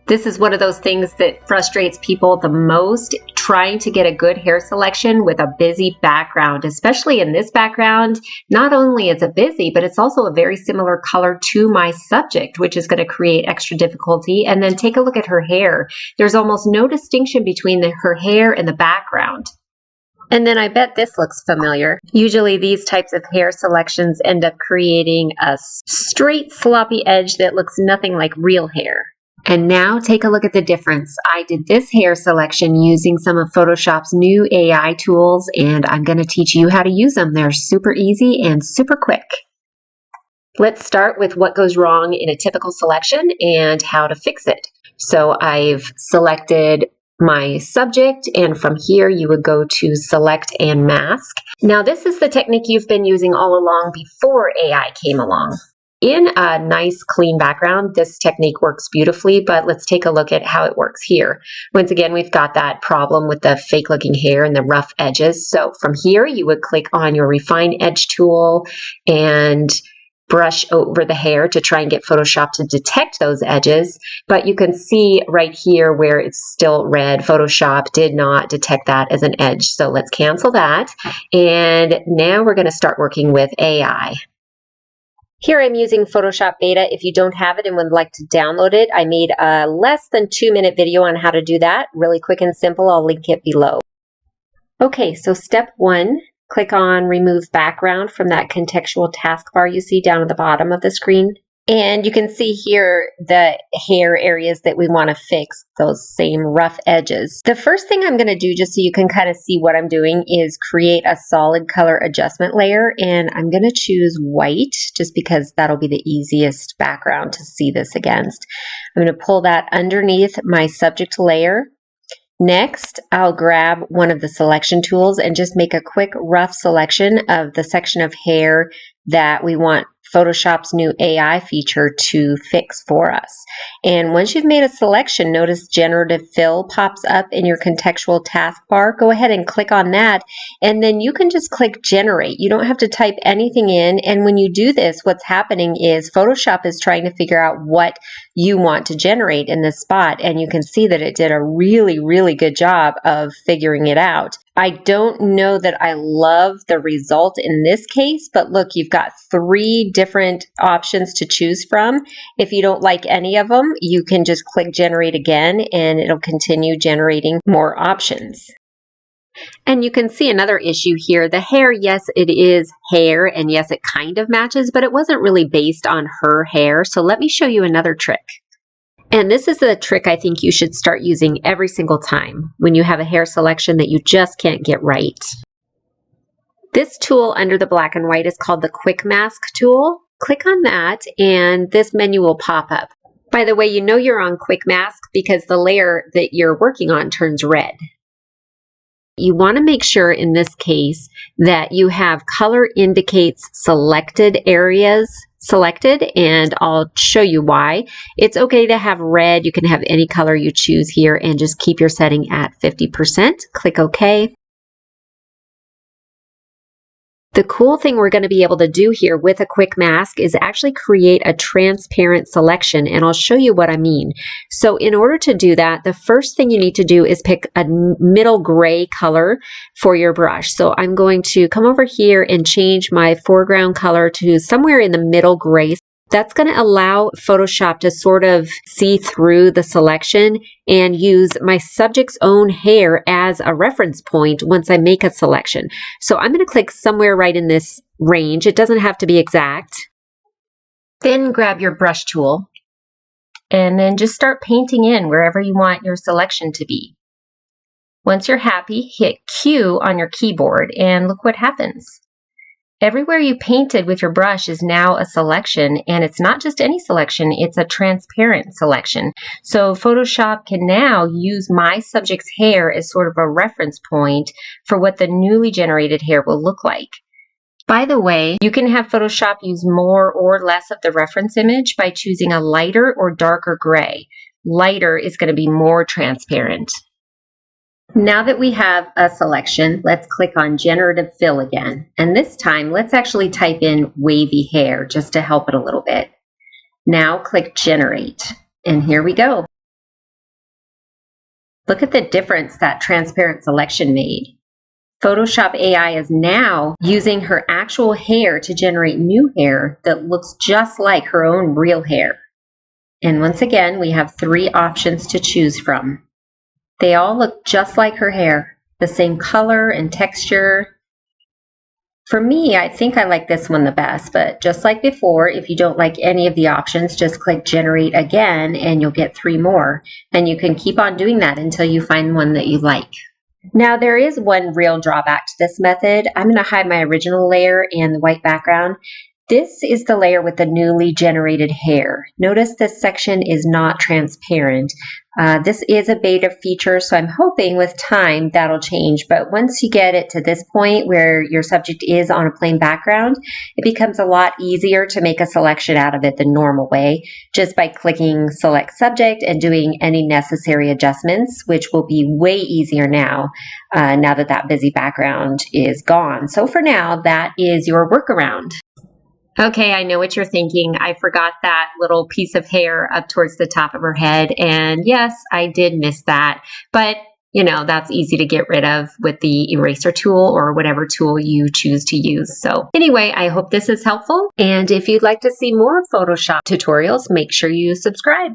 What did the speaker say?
This is one of those things that frustrates people the most, trying to get a good hair selection with a busy background, especially in this background. Not only is it busy, but it's also a very similar color to my subject, which is going to create extra difficulty. And then take a look at her hair. There's almost no distinction between her hair and the background. And then I bet this looks familiar. Usually these types of hair selections end up creating a straight, sloppy edge that looks nothing like real hair. And now take a look at the difference. I did this hair selection using some of Photoshop's new AI tools, and I'm going to teach you how to use them. They're super easy and super quick. Let's start with what goes wrong in a typical selection and how to fix it. So I've selected my subject, and from here you would go to select and mask. Now this is the technique you've been using all along before AI came along. In a nice clean background, this technique works beautifully, but let's take a look at how it works here. Once again, we've got that problem with the fake looking hair and the rough edges. So from here, you would click on your Refine Edge tool and brush over the hair to try and get Photoshop to detect those edges. But you can see right here where it's still red, Photoshop did not detect that as an edge. So let's cancel that. And now we're going to start working with AI. Here I'm using Photoshop Beta. If you don't have it and would like to download it, I made a less than 2-minute video on how to do that. Really quick and simple. I'll link it below. Okay, so step 1, click on Remove Background from that contextual taskbar you see down at the bottom of the screen. And you can see here the hair areas that we want to fix, those same rough edges. The first thing I'm going to do, just so you can kind of see what I'm doing, is create a solid color adjustment layer. And I'm going to choose white, just because that'll be the easiest background to see this against. I'm going to pull that underneath my subject layer. Next, I'll grab one of the selection tools and just make a quick rough selection of the section of hair that we want Photoshop's new AI feature to fix for us. And once you've made a selection, notice Generative Fill pops up in your contextual taskbar. Go ahead and click on that, and then you can just click Generate. You don't have to type anything in, and when you do this, what's happening is Photoshop is trying to figure out what you want to generate in this spot, and you can see that it did a really, really good job of figuring it out. I don't know that I love the result in this case, but look, you've got 3 different options to choose from. If you don't like any of them, you can just click Generate again, and it'll continue generating more options. And you can see another issue here. The hair, yes, it is hair, and yes, it kind of matches, but it wasn't really based on her hair. So let me show you another trick. And this is a trick I think you should start using every single time when you have a hair selection that you just can't get right. This tool under the black and white is called the Quick Mask tool. Click on that and this menu will pop up. By the way, you know you're on Quick Mask because the layer that you're working on turns red. You want to make sure in this case that you have color indicates selected areas selected, and I'll show you why. It's okay to have red. You can have any color you choose here and just keep your setting at 50%. Click OK. The cool thing we're going to be able to do here with a quick mask is actually create a transparent selection, and I'll show you what I mean. So in order to do that, the first thing you need to do is pick a middle gray color for your brush. So I'm going to come over here and change my foreground color to somewhere in the middle gray. That's going to allow Photoshop to sort of see through the selection and use my subject's own hair as a reference point once I make a selection. So I'm going to click somewhere right in this range. It doesn't have to be exact. Then grab your brush tool and then just start painting in wherever you want your selection to be. Once you're happy, hit Q on your keyboard and look what happens. Everywhere you painted with your brush is now a selection, and it's not just any selection, it's a transparent selection. So Photoshop can now use my subject's hair as sort of a reference point for what the newly generated hair will look like. By the way, you can have Photoshop use more or less of the reference image by choosing a lighter or darker gray. Lighter is going to be more transparent. Now that we have a selection, let's click on Generative Fill again. And this time, let's actually type in wavy hair just to help it a little bit. Now click Generate. And here we go. Look at the difference that transparent selection made. Photoshop AI is now using her actual hair to generate new hair that looks just like her own real hair. And once again, we have 3 options to choose from. They all look just like her hair, the same color and texture. For me, I think I like this one the best, but just like before, if you don't like any of the options, just click Generate Again and you'll get 3 more. And you can keep on doing that until you find one that you like. Now, there is one real drawback to this method. I'm going to hide my original layer and the white background. This is the layer with the newly generated hair. Notice this section is not transparent. This is a beta feature, so I'm hoping with time that'll change. But once you get it to this point where your subject is on a plain background, it becomes a lot easier to make a selection out of it the normal way, just by clicking Select Subject and doing any necessary adjustments, which will be way easier now, now that that busy background is gone. So for now, that is your workaround. Okay, I know what you're thinking. I forgot that little piece of hair up towards the top of her head. And yes, I did miss that. But, you know, that's easy to get rid of with the eraser tool or whatever tool you choose to use. So anyway, I hope this is helpful. And if you'd like to see more Photoshop tutorials, make sure you subscribe.